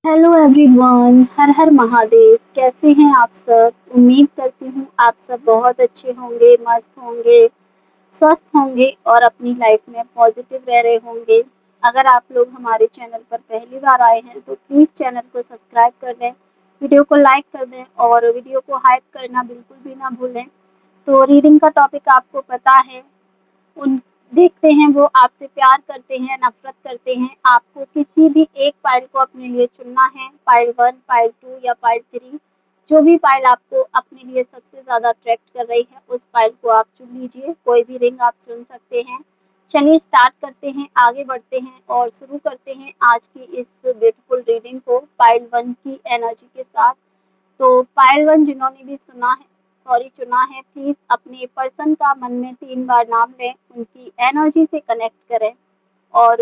Hello everyone, हर हर महादेव। कैसे हैं आप सब? उम्मीद करती हूँ आप सब बहुत अच्छे होंगे, मस्त होंगे, स्वस्थ होंगे और अपनी लाइफ में पॉजिटिव रह रहे होंगे। अगर आप लोग हमारे चैनल पर पहली बार आए हैं तो प्लीज़ चैनल को सब्सक्राइब कर दें, वीडियो को लाइक कर दें और वीडियो को हाइप करना बिल्कुल भी ना भूलें। तो रीडिंग का टॉपिक आपको पता है। उन देखते हैं वो आपसे प्यार करते हैं, नफ़रत करते हैं। आपको किसी भी एक फ़ाइल को अपने लिए चुनना है, फ़ाइल 1, फ़ाइल 2 या फ़ाइल 3। जो भी फ़ाइल आपको अपने लिए सबसे ज़्यादा अट्रैक्ट कर रही है, उस फ़ाइल को आप चुन लीजिए। कोई भी रिंग आप चुन सकते हैं। चलिए स्टार्ट करते हैं, आगे बढ़ते हैं और शुरू करते हैं आज की इस ब्यूटीफुल रीडिंग को फ़ाइल 1 की एनर्जी के साथ। तो पायल वन जिन्होंने भी चुना है, प्लीज़ अपने पर्सन का मन में 3 बार नाम लें, उनकी एनर्जी से कनेक्ट करें और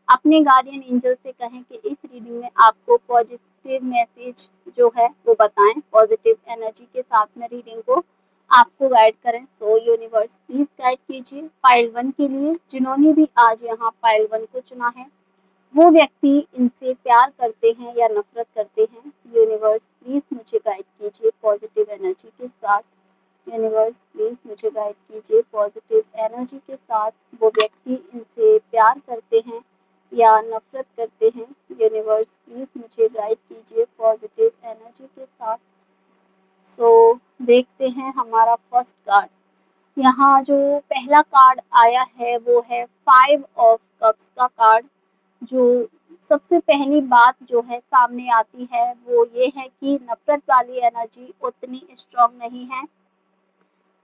अपने गार्डियन एंजल से कहें कि इस रीडिंग में आपको पॉजिटिव मैसेज जो है वो बताएं, पॉजिटिव एनर्जी के साथ में रीडिंग को आपको गाइड करें। सो यूनिवर्स प्लीज़ गाइड कीजिए पाइल 1 के लिए, जिन्होंने भी आज यहाँ पाइल 1 को चुना है। वो व्यक्ति इनसे प्यार करते हैं या नफ़रत करते हैं? यूनिवर्स प्लीज़ मुझे गाइड कीजिए पॉजिटिव एनर्जी के साथ। यूनिवर्स प्लीज़ मुझे गाइड कीजिए पॉजिटिव एनर्जी के साथ। वो व्यक्ति इनसे प्यार करते हैं या नफ़रत करते हैं? यूनिवर्स प्लीज़ मुझे गाइड कीजिए पॉजिटिव एनर्जी के साथ। सो देखते हैं हमारा फर्स्ट कार्ड। यहाँ जो पहला कार्ड आया है वो है 5 ऑफ कप्स का कार्ड। जो सबसे पहली बात जो है सामने आती है वो ये है कि नफ़रत वाली एनर्जी उतनी स्ट्रॉन्ग नहीं है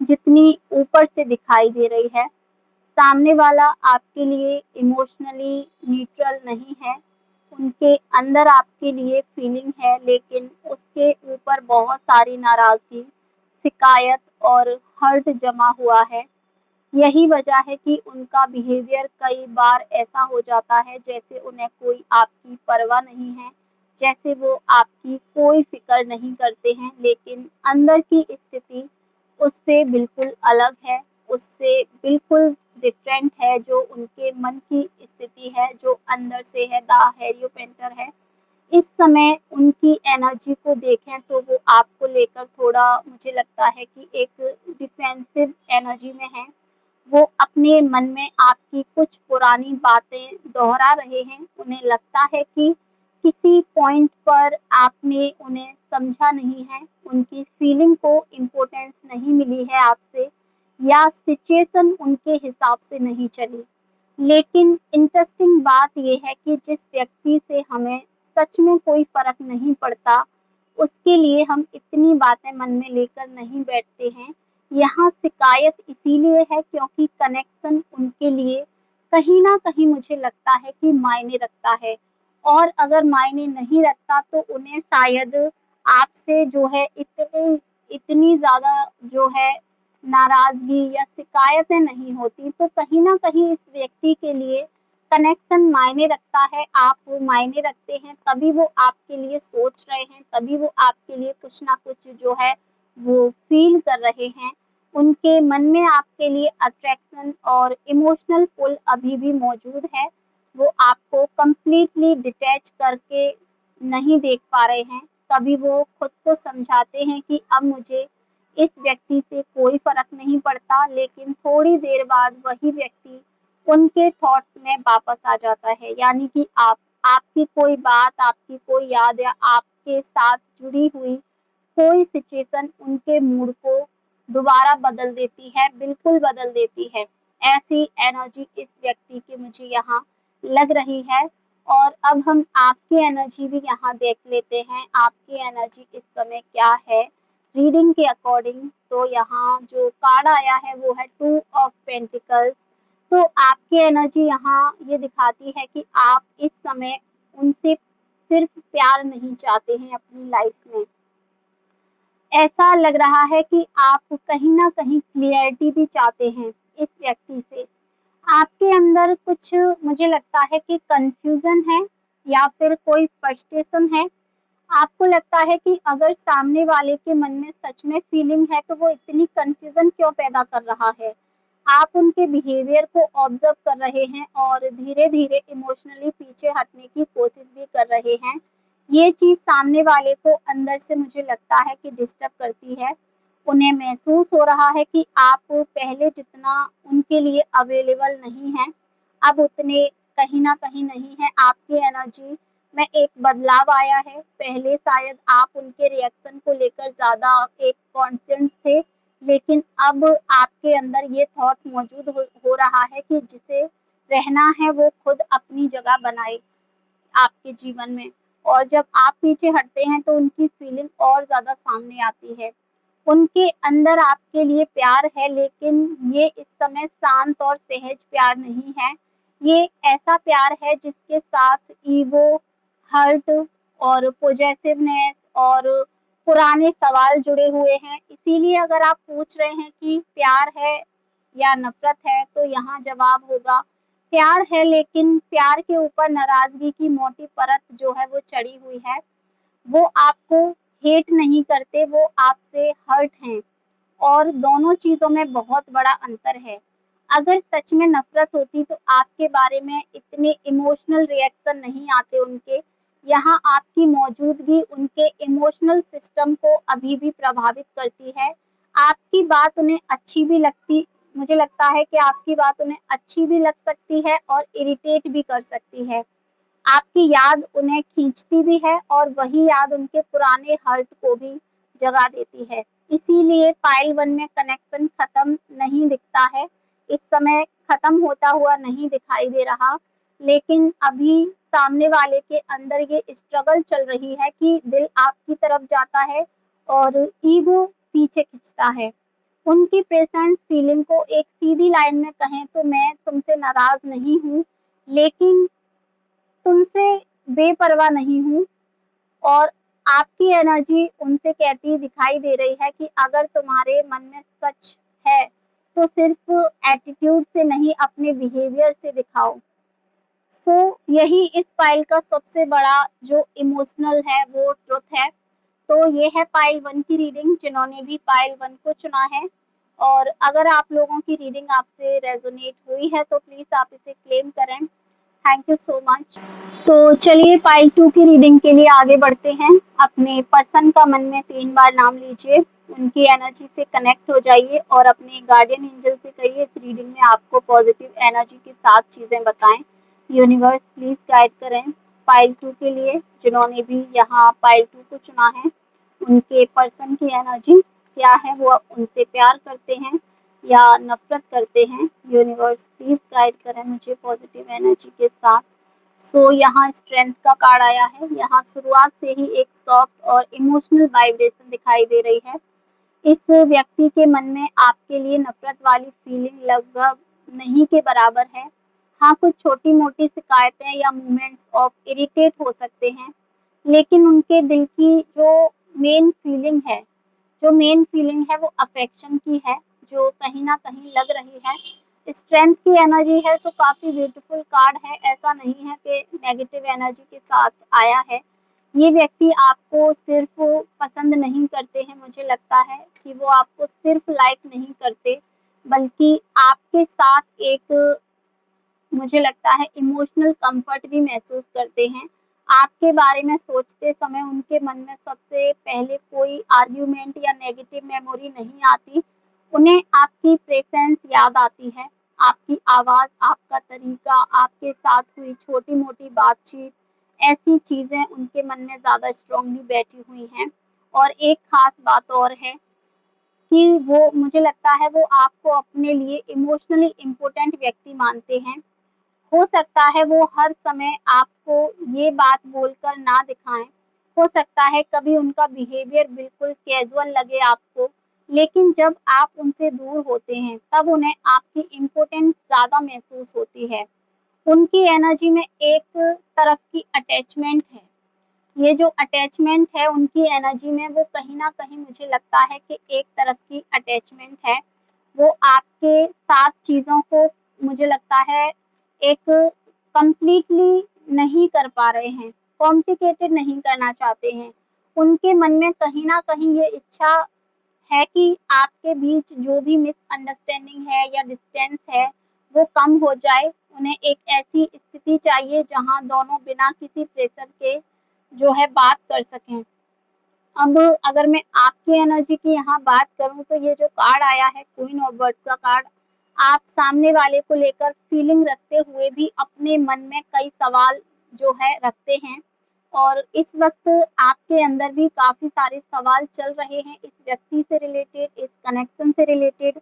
जितनी ऊपर से दिखाई दे रही है। सामने वाला आपके लिए इमोशनली न्यूट्रल नहीं है। उनके अंदर आपके लिए फीलिंग है, लेकिन उसके ऊपर बहुत सारी नाराज़गी, शिकायत और हर्ट जमा हुआ है। यही वजह है कि उनका बिहेवियर कई बार ऐसा हो जाता है जैसे उन्हें कोई आपकी परवाह नहीं है, जैसे वो आपकी कोई फ़िक्र नहीं करते हैं, लेकिन अंदर की स्थिति उससे बिल्कुल अलग है, उससे बिल्कुल डिफरेंट है। जो उनके मन की स्थिति है, जो अंदर से है, द हेलियोपेंटर है। इस समय उनकी एनर्जी को देखें तो वो आपको लेकर थोड़ा, मुझे लगता है कि एक डिफेंसिव एनर्जी में है। वो अपने मन में आपकी कुछ पुरानी बातें दोहरा रहे हैं। उन्हें लगता है कि किसी पॉइंट पर आपने उन्हें समझा नहीं है, उनकी फीलिंग को इम्पोर्टेंस नहीं मिली है आपसे, या सिचुएशन उनके हिसाब से नहीं चली। लेकिन इंटरेस्टिंग बात ये है कि जिस व्यक्ति से हमें सच में कोई फ़र्क नहीं पड़ता, उसके लिए हम इतनी बातें मन में लेकर नहीं बैठते हैं। यहाँ शिकायत इसीलिए है क्योंकि कनेक्शन उनके लिए कहीं न कहीं मुझे लगता है कि मायने रखता है, और अगर मायने नहीं रखता तो उन्हें शायद आपसे जो है इतनी इतनी ज़्यादा जो है नाराज़गी या शिकायतें नहीं होती। तो कहीं न कहीं इस व्यक्ति के लिए कनेक्शन मायने रखता है, आप वो मायने रखते हैं, तभी वो आपके लिए सोच रहे हैं, तभी वो आपके लिए कुछ ना कुछ जो है वो फ़ील कर रहे हैं। उनके मन में आपके लिए अट्रैक्शन और इमोशनल पुल अभी भी मौजूद है। वो आपको कंप्लीटली डिटैच करके नहीं देख पा रहे हैं। कभी वो खुद को समझाते हैं कि अब मुझे इस व्यक्ति से कोई फ़र्क नहीं पड़ता, लेकिन थोड़ी देर बाद वही व्यक्ति उनके थॉट्स में वापस आ जाता है। यानी कि आपकी कोई बात, आपकी कोई याद या आपके साथ जुड़ी हुई कोई सिचुएशन उनके मूड को दोबारा बदल देती है, बिल्कुल बदल देती है। ऐसी एनर्जी इस व्यक्ति की मुझे यहाँ लग रही है। और अब हम आपकी एनर्जी भी यहाँ देख लेते हैं, आपकी एनर्जी इस समय क्या है रीडिंग के अकॉर्डिंग। तो यहाँ जो कार्ड आया है वो है 2 ऑफ पेंटिकल्स। तो आपकी एनर्जी यहाँ ये दिखाती है कि आप इस समय उनसे सिर्फ प्यार नहीं चाहते हैं अपनी लाइफ में। ऐसा लग रहा है कि आप कहीं न कहीं क्लैरिटी भी चाहते हैं इस व्यक्ति से। आपके अंदर कुछ, मुझे लगता है कि कन्फ्यूज़न है या फिर कोई फ्रस्ट्रेशन है। आपको लगता है कि अगर सामने वाले के मन में सच में फीलिंग है तो वो इतनी कन्फ्यूज़न क्यों पैदा कर रहा है। आप उनके बिहेवियर को ऑब्ज़र्व कर रहे हैं और धीरे-धीरे इमोशनली पीछे हटने की कोशिश भी कर रहे हैं। ये चीज़ सामने वाले को अंदर से मुझे लगता है कि डिस्टर्ब करती है। उन्हें महसूस हो रहा है कि आप पहले जितना उनके लिए अवेलेबल नहीं हैं, अब उतने कहीं न कहीं नहीं हैं। आपकी एनर्जी में एक बदलाव आया है। पहले शायद आप उनके रिएक्शन को लेकर ज़्यादा एक कॉन्शियस थे, लेकिन अब आपके अंदर ये थॉट मौजूद हो रहा है कि जिसे रहना है वो खुद अपनी जगह बनाए आपके जीवन में। और जब आप पीछे हटते हैं तो उनकी फीलिंग और ज़्यादा सामने आती है। उनके अंदर आपके लिए प्यार है, लेकिन ये इस समय शांत और सहज प्यार नहीं है। ये ऐसा प्यार है जिसके साथ ईगो, हर्ट और पॉसेसिवनेस और पुराने सवाल जुड़े हुए हैं। इसीलिए अगर आप पूछ रहे हैं कि प्यार है या नफ़रत है, तो यहाँ जवाब होगा प्यार है, लेकिन प्यार के ऊपर नाराज़गी की मोटी परत जो है वो चढ़ी हुई है। वो आपको हेट नहीं करते, वो आपसे हर्ट हैं। और दोनों चीज़ों में बहुत बड़ा अंतर है। अगर सच में नफ़रत होती तो आपके बारे में इतने इमोशनल रिएक्शन नहीं आते उनके। यहाँ आपकी मौजूदगी उनके इमोशनल सिस्टम को अभी भी प्रभावित करती है। आपकी बात उन्हें अच्छी भी लगती मुझे लगता है कि आपकी बात उन्हें अच्छी भी लग सकती है और इरिटेट भी कर सकती है। आपकी याद उन्हें खींचती भी है और वही याद उनके पुराने हर्ट को भी जगा देती है। इसीलिए पाइल 1 में कनेक्शन खत्म नहीं दिखता है, इस समय खत्म होता हुआ नहीं दिखाई दे रहा, लेकिन अभी सामने वाले के अंदर ये स्ट्रगल चल रही है कि दिल आपकी तरफ जाता है और ईगो पीछे खींचता है। उनकी प्रेज़ेंस फीलिंग को एक सीधी लाइन में कहें तो मैं तुमसे नाराज़ नहीं हूँ, लेकिन तुमसे बेपरवाह नहीं हूँ। और आपकी एनर्जी उनसे कहती दिखाई दे रही है कि अगर तुम्हारे मन में सच है, तो सिर्फ एटीट्यूड से नहीं अपने बिहेवियर से दिखाओ। यही इस पाइल का सबसे बड़ा जो इमोशनल है वो ट्रुथ है। तो ये है पाइल 1 की रीडिंग जिन्होंने भी पाइल 1 को चुना है। और अगर आप लोगों की रीडिंग आपसे रेजोनेट हुई है तो प्लीज़ आप इसे क्लेम करें। Thank you so much. तो चलिए पाइल 2 की रीडिंग के लिए आगे बढ़ते हैं। अपने पर्सन का मन में 3 बार नाम लीजिए, उनकी एनर्जी से कनेक्ट हो जाइए और अपने गार्डियन एंजल से कहिए इस रीडिंग में आपको पॉजिटिव एनर्जी के साथ चीज़ें बताएं। यूनिवर्स प्लीज़ गाइड करें पाइल 2 के लिए जिन्होंने भी यहाँ पाइल 2 को चुना है। उनके पर्सन की एनर्जी क्या है, वो उनसे प्यार करते हैं या नफ़रत करते हैं। यूनिवर्स प्लीज़ गाइड करें मुझे पॉजिटिव एनर्जी के साथ। यहाँ स्ट्रेंथ का कार्ड आया है। यहाँ शुरुआत से ही एक सॉफ्ट और इमोशनल वाइब्रेशन दिखाई दे रही है। इस व्यक्ति के मन में आपके लिए नफ़रत वाली फीलिंग लगभग नहीं के बराबर है। हाँ, कुछ छोटी-मोटी शिकायतें या मोमेंट्स ऑफ इरिटेट हो सकते हैं, लेकिन उनके दिल की जो मेन फीलिंग है वो अफेक्शन की है, जो कहीं न कहीं लग रही है। स्ट्रेंथ की एनर्जी है, सो काफ़ी ब्यूटीफुल कार्ड है। ऐसा नहीं है कि नेगेटिव एनर्जी के साथ आया है। ये व्यक्ति आपको सिर्फ पसंद नहीं करते हैं, मुझे लगता है कि वो आपको सिर्फ लाइक नहीं करते, बल्कि आपके साथ एक मुझे लगता है इमोशनल कंफर्ट भी महसूस करते हैं। आपके बारे में सोचते समय उनके मन में सबसे पहले कोई आर्ग्यूमेंट या नेगेटिव मेमोरी नहीं आती। उन्हें आपकी प्रेज़ेंस याद आती है, आपकी आवाज़, आपका तरीका, आपके साथ हुई छोटी-मोटी बातचीत, ऐसी चीज़ें उनके मन में ज़्यादा स्ट्रॉन्गली बैठी हुई हैं। और एक ख़ास बात और है कि वो मुझे लगता है वो आपको अपने लिए इमोशनली इम्पोर्टेंट व्यक्ति मानते हैं। हो सकता है वो हर समय आपको ये बात बोलकर ना दिखाएं। हो सकता है कभी उनका बिहेवियर बिल्कुल कैजुअल लगे आपको, लेकिन जब आप उनसे दूर होते हैं तब उन्हें आपकी इम्पोर्टेंस ज़्यादा महसूस होती है। उनकी एनर्जी में एक तरफ की अटैचमेंट है। ये जो अटैचमेंट है उनकी एनर्जी में, वो कहीं न कहीं मुझे लगता है कि एक तरफ की अटैचमेंट है। वो आपके साथ चीज़ों को मुझे लगता है एक कंप्लीटली नहीं कर पा रहे हैं, कॉम्प्लिकेटेड नहीं करना चाहते हैं। उनके मन में कहीं न कहीं ये इच्छा है कि आपके बीच जो भी मिसअंडरस्टैंडिंग है या डिस्टेंस है, वो कम हो जाए। उन्हें एक ऐसी स्थिति चाहिए जहाँ दोनों बिना किसी प्रेशर के जो है बात कर सकें। अब अगर मैं आपकी एनर्जी की यहाँ बात करूँ तो ये जो कार्ड आया है क्वीन ऑफ वर्ड्स का कार्ड, आप सामने वाले को लेकर फीलिंग रखते हुए भी अपने मन में कई सवाल जो है रखते हैं और इस वक़्त आपके अंदर भी काफ़ी सारे सवाल चल रहे हैं इस व्यक्ति से रिलेटेड, इस कनेक्शन से रिलेटेड।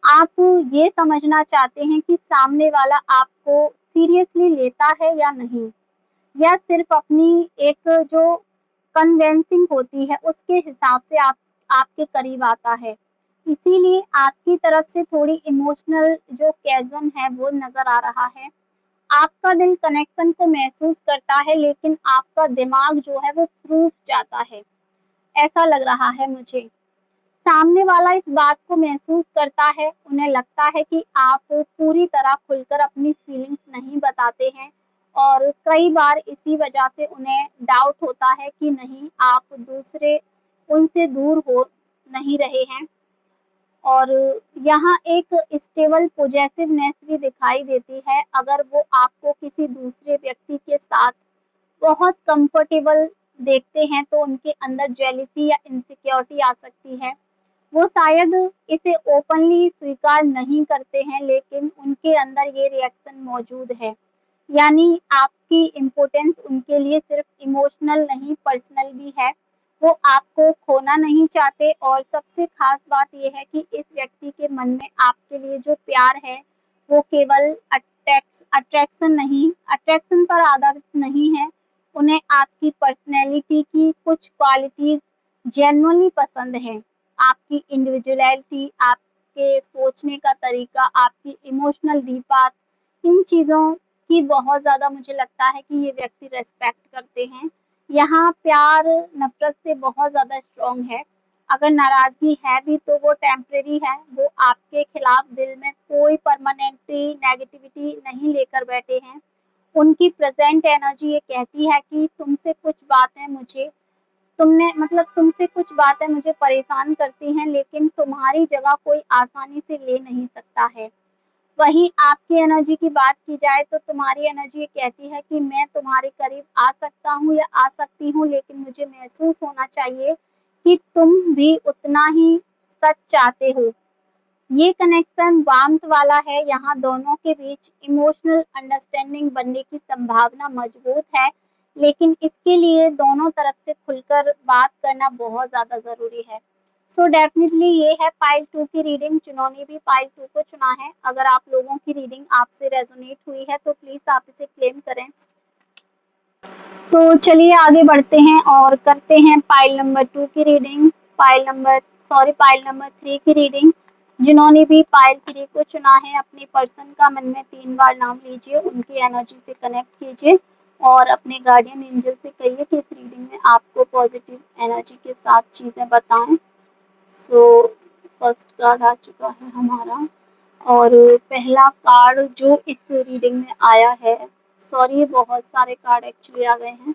आप ये समझना चाहते हैं कि सामने वाला आपको सीरियसली लेता है या नहीं? या सिर्फ अपनी एक जो कन्विंसिंग होती है उसके हिसाब से आपके करीब आता है। इसीलिए आपकी तरफ से थोड़ी इमोशनल जो chasm है वो नज़र आ रहा है। आपका दिल कनेक्शन को महसूस करता है लेकिन आपका दिमाग जो है वो टूट जाता है, ऐसा लग रहा है मुझे। सामने वाला इस बात को महसूस करता है, उन्हें लगता है कि आप पूरी तरह खुलकर अपनी फीलिंग्स नहीं बताते हैं और कई बार इसी वजह से उन्हें डाउट होता है कि नहीं आप दूसरे उनसे दूर हो नहीं रहे हैं और यहाँ एक स्टेबल पॉजेसिवनेस भी दिखाई देती है। अगर वो आपको किसी दूसरे व्यक्ति के साथ बहुत कंफर्टेबल देखते हैं तो उनके अंदर जेलसी या इनसिक्योरिटी आ सकती है। वो शायद इसे ओपनली स्वीकार नहीं करते हैं लेकिन उनके अंदर ये रिएक्शन मौजूद है। यानी आपकी इम्पोर्टेंस उनके लिए सिर्फ इमोशनल नहीं पर्सनल भी है। वो आपको खोना नहीं चाहते और सबसे खास बात ये है कि इस व्यक्ति के मन में आपके लिए जो प्यार है वो केवल अट्रैक्शन पर आधारित नहीं है। उन्हें आपकी पर्सनैलिटी की कुछ क्वालिटीज़ जेन्युइनली पसंद हैं। आपकी इंडिविजुअलिटी, आपके सोचने का तरीका, आपकी इमोशनल डीपाथ, इन चीज़ों की बहुत ज़्यादा मुझे लगता है कि ये व्यक्ति रिस्पेक्ट करते हैं। यहाँ प्यार नफ़रत से बहुत ज़्यादा स्ट्रॉन्ग है। अगर नाराज़गी है भी तो वो टेम्परेरी है, वो आपके खिलाफ दिल में कोई परमानेंटली नेगेटिविटी नहीं लेकर बैठे हैं। उनकी प्रेज़ेंट एनर्जी ये कहती है कि तुमसे कुछ बातें मुझे परेशान करती हैं लेकिन तुम्हारी जगह कोई आसानी से ले नहीं सकता है। वहीं आपकी एनर्जी की बात की जाए तो तुम्हारी एनर्जी ये कहती है कि मैं तुम्हारे करीब आ सकता हूँ या आ सकती हूँ लेकिन मुझे महसूस होना चाहिए कि तुम भी उतना ही सच चाहते हो। ये कनेक्शन वार्मथ वाला है, यहाँ दोनों के बीच इमोशनल अंडरस्टैंडिंग बनने की संभावना मजबूत है, लेकिन इसके लिए दोनों तरफ से खुलकर बात करना बहुत ज़्यादा ज़रूरी है। सो डेफिनिटली ये है पाइल 2 की रीडिंग, जिन्होंने भी पाइल 2 को चुना है। अगर आप लोगों की रीडिंग आपसे रेजोनेट हुई है तो प्लीज़ आप इसे क्लेम करें। तो चलिए आगे बढ़ते हैं और करते हैं पाइल नंबर 2 की रीडिंग, पाइल नंबर 3 की रीडिंग। जिन्होंने भी पाइल 3 को चुना है अपने पर्सन का मन में 3 बार नाम लीजिए, उनकी एनर्जी से कनेक्ट कीजिए और अपने गार्डियन एंजल से कहिए कि इस रीडिंग में आपको पॉजिटिव एनर्जी के साथ चीज़ें बताएं। सो फर्स्ट कार्ड आ चुका है हमारा और पहला कार्ड जो इस रीडिंग में आया है, सॉरी बहुत सारे कार्ड एक्चुअली आ गए हैं,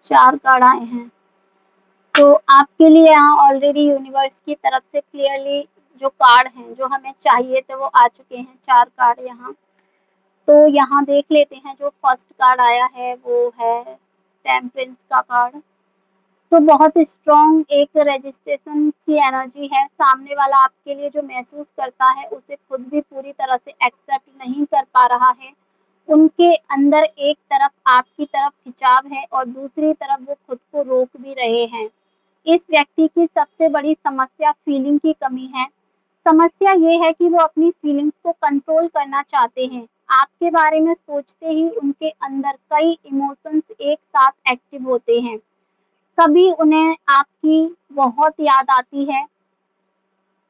4 कार्ड आए हैं। तो आपके लिए यहाँ ऑलरेडी यूनिवर्स की तरफ से क्लियरली जो कार्ड हैं, जो हमें चाहिए थे वो आ चुके हैं, 4 कार्ड यहाँ। तो यहाँ देख लेते हैं जो फर्स्ट कार्ड आया है वो है टेम्परेंस का कार्ड। तो बहुत स्ट्रॉन्ग एक रजिस्ट्रेशन की एनर्जी है। सामने वाला आपके लिए जो महसूस करता है उसे खुद भी पूरी तरह से एक्सेप्ट नहीं कर पा रहा है। उनके अंदर एक तरफ आपकी तरफ खिंचाव है और दूसरी तरफ वो खुद को रोक भी रहे हैं। इस व्यक्ति की सबसे बड़ी समस्या फीलिंग की कमी है। समस्या ये है कि वो अपनी फीलिंग्स को कंट्रोल करना चाहते हैं। आपके बारे में सोचते ही उनके अंदर कई इमोशंस एक साथ एक्टिव होते हैं। कभी उन्हें आपकी बहुत याद आती है,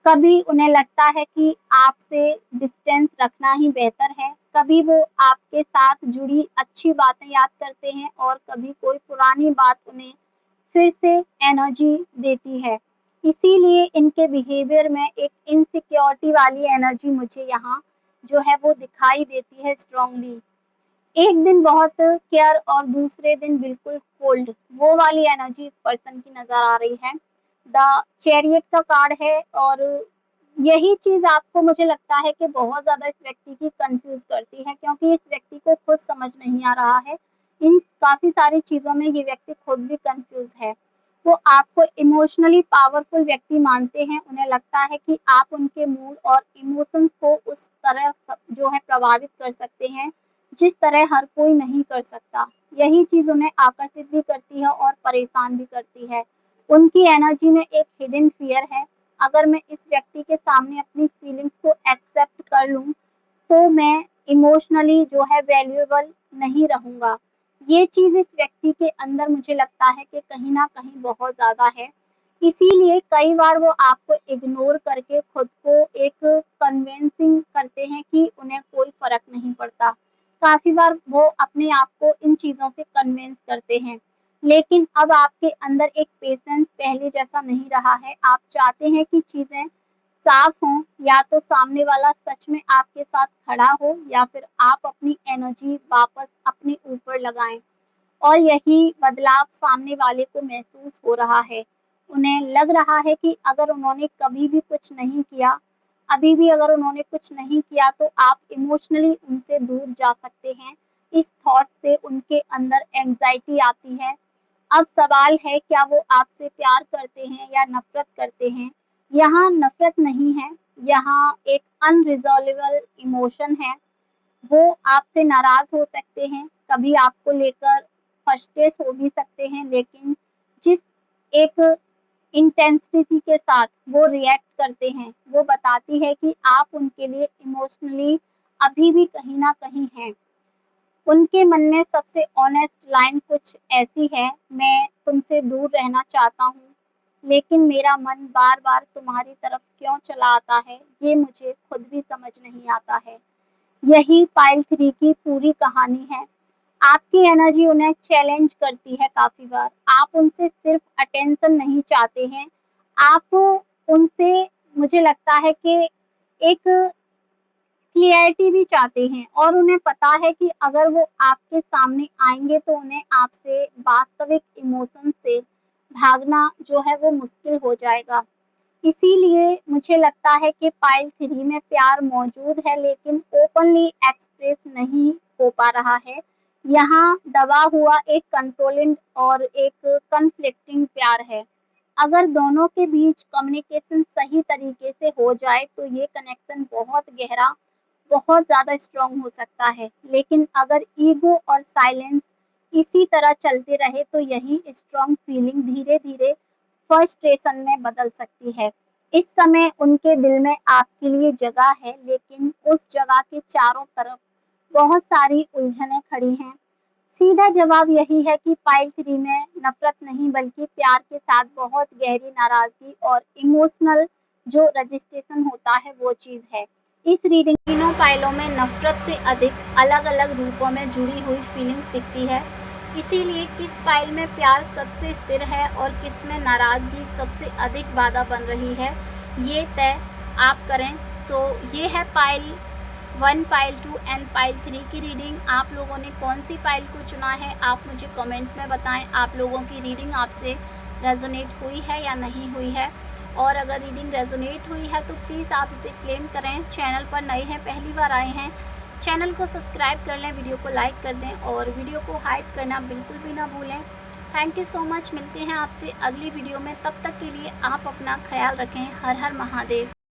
कभी उन्हें लगता है कि आपसे डिस्टेंस रखना ही बेहतर है, कभी वो आपके साथ जुड़ी अच्छी बातें याद करते हैं और कभी कोई पुरानी बात उन्हें फिर से एनर्जी देती है। इसीलिए इनके बिहेवियर में एक इनसिक्योरिटी वाली एनर्जी मुझे यहाँ जो है वो दिखाई देती है स्ट्रांगली। एक दिन बहुत केयर और दूसरे दिन बिल्कुल कोल्ड, वो वाली एनर्जी इस पर्सन की नज़र आ रही है। द चैरियट का कार्ड है और यही चीज़ आपको मुझे लगता है कि बहुत ज़्यादा इस व्यक्ति की कंफ्यूज करती है क्योंकि इस व्यक्ति को खुद समझ नहीं आ रहा है इन काफ़ी सारी चीज़ों में ये व्यक्ति खुद भी कन्फ्यूज़ है। वो आपको इमोशनली पावरफुल व्यक्ति मानते हैं, उन्हें लगता है कि आप उनके मूड और इमोशंस को उस तरह जो है प्रभावित कर सकते हैं, जिस तरह हर कोई नहीं कर सकता। यही चीज़ उन्हें आकर्षित भी करती है और परेशान भी करती है। उनकी एनर्जी में एक हिडन फ़ियर है, अगर मैं इस व्यक्ति के सामने अपनी फीलिंग्स को एक्सेप्ट कर लूँ, तो मैं इमोशनली जो है वैल्यूएबल नहीं रहूँगा। ये चीज़ इस व्यक्ति के अंदर मुझे लगता है कि कहीं न कहीं बहुत ज़्यादा है। इसीलिए कई बार वो आपको इग्नोर करके खुद को एक कन्विंसिंग करते हैं कि उन्हें कोई फ़र्क नहीं पड़ता। काफ़ी बार वो अपने आप को इन चीज़ों से कन्विंस करते हैं। लेकिन अब आपके अंदर एक पेशेंस पहले जैसा नहीं रहा है। आप चाहते हैं कि चीज़ें साफ हों, या तो सामने वाला सच में आपके साथ खड़ा हो या फिर आप अपनी एनर्जी वापस अपने ऊपर लगाएँ। और यही बदलाव सामने वाले को महसूस हो रहा है। उन्हें लग रहा है कि अगर उन्होंने कभी भी कुछ नहीं किया, अभी भी अगर उन्होंने कुछ नहीं किया तो आप इमोशनली उनसे दूर जा सकते हैं। इस थॉट से उनके अंदर एंग्ज़ायटी आती है। अब सवाल है, क्या वो आपसे प्यार करते हैं या नफ़रत करते हैं? यहाँ नफ़रत नहीं है, यहाँ एक अनरिज़ॉल्वेबल इमोशन है। वो आपसे नाराज़ हो सकते हैं, कभी आपको लेकर फ्रस्ट्रेट हो भी सकते हैं, लेकिन जिस एक इंटेंसिटी के साथ वो रिएक्ट करते हैं, वो बताती है कि आप उनके लिए इमोशनली अभी भी कहीं न कहीं हैं। उनके मन में सबसे ऑनेस्ट लाइन कुछ ऐसी है, मैं तुमसे दूर रहना चाहता हूँ, लेकिन मेरा मन बार-बार तुम्हारी तरफ क्यों चला आता है, ये मुझे खुद भी समझ नहीं आता है। यही पाइल 3 की पूरी कहानी है। आपकी एनर्जी उन्हें चैलेंज करती है काफ़ी बार। आप उनसे सिर्फ़ अटेंशन नहीं चाहते हैं, आप उनसे मुझे लगता है कि एक क्लैरिटी भी चाहते हैं, और उन्हें पता है कि अगर वो आपके सामने आएँगे तो उन्हें आपसे वास्तविक इमोशन से भागना जो है वो मुश्किल हो जाएगा। इसीलिए मुझे लगता है कि पाइल 3 में प्यार मौजूद है, लेकिन ओपनली एक्सप्रेस नहीं हो पा रहा है। यहाँ दबा हुआ एक कंट्रोलिंग और एक कन्फ्लिक्टिंग प्यार है। अगर दोनों के बीच कम्युनिकेशन सही तरीके से हो जाए तो ये कनेक्शन बहुत गहरा, बहुत ज़्यादा स्ट्रॉन्ग हो सकता है। लेकिन अगर ईगो और साइलेंस इसी तरह चलते रहे तो यही स्ट्रॉन्ग फीलिंग धीरे-धीरे फ्रस्ट्रेशन में बदल सकती है। इस समय उनके दिल में आपके लिए जगह है, लेकिन उस जगह के चारों तरफ बहुत सारी उलझनें खड़ी हैं। सीधा जवाब यही है कि पाइल 3 में नफ़रत नहीं बल्कि प्यार के साथ बहुत गहरी नाराज़गी और इमोशनल जो रजिस्ट्रेशन होता है वो चीज़ है। इस रीडिंग तीनों पाइलों में नफ़रत से अधिक अलग-अलग रूपों में जुड़ी हुई फीलिंग्स दिखती है। इसीलिए किस पाइल में प्यार सबसे स्थिर है और किस में नाराज़गी सबसे अधिक बाधा बन रही है, ये तय आप करें। सो ये है पाइल 1, पाइल 2 एंड पाइल 3 की रीडिंग। आप लोगों ने कौन सी पाइल को चुना है, आप मुझे कमेंट में बताएं। आप लोगों की रीडिंग आपसे रेजोनेट हुई है या नहीं हुई है, और अगर रीडिंग रेजोनेट हुई है तो प्लीज़ आप इसे क्लेम करें। चैनल पर नए हैं, पहली बार आए हैं, चैनल को सब्सक्राइब कर लें, वीडियो को लाइक कर दें और वीडियो को हाइप करना बिल्कुल भी ना भूलें। Thank you so much. मिलते हैं आपसे अगली वीडियो में, तब तक के लिए आप अपना ख्याल रखें। हर हर महादेव।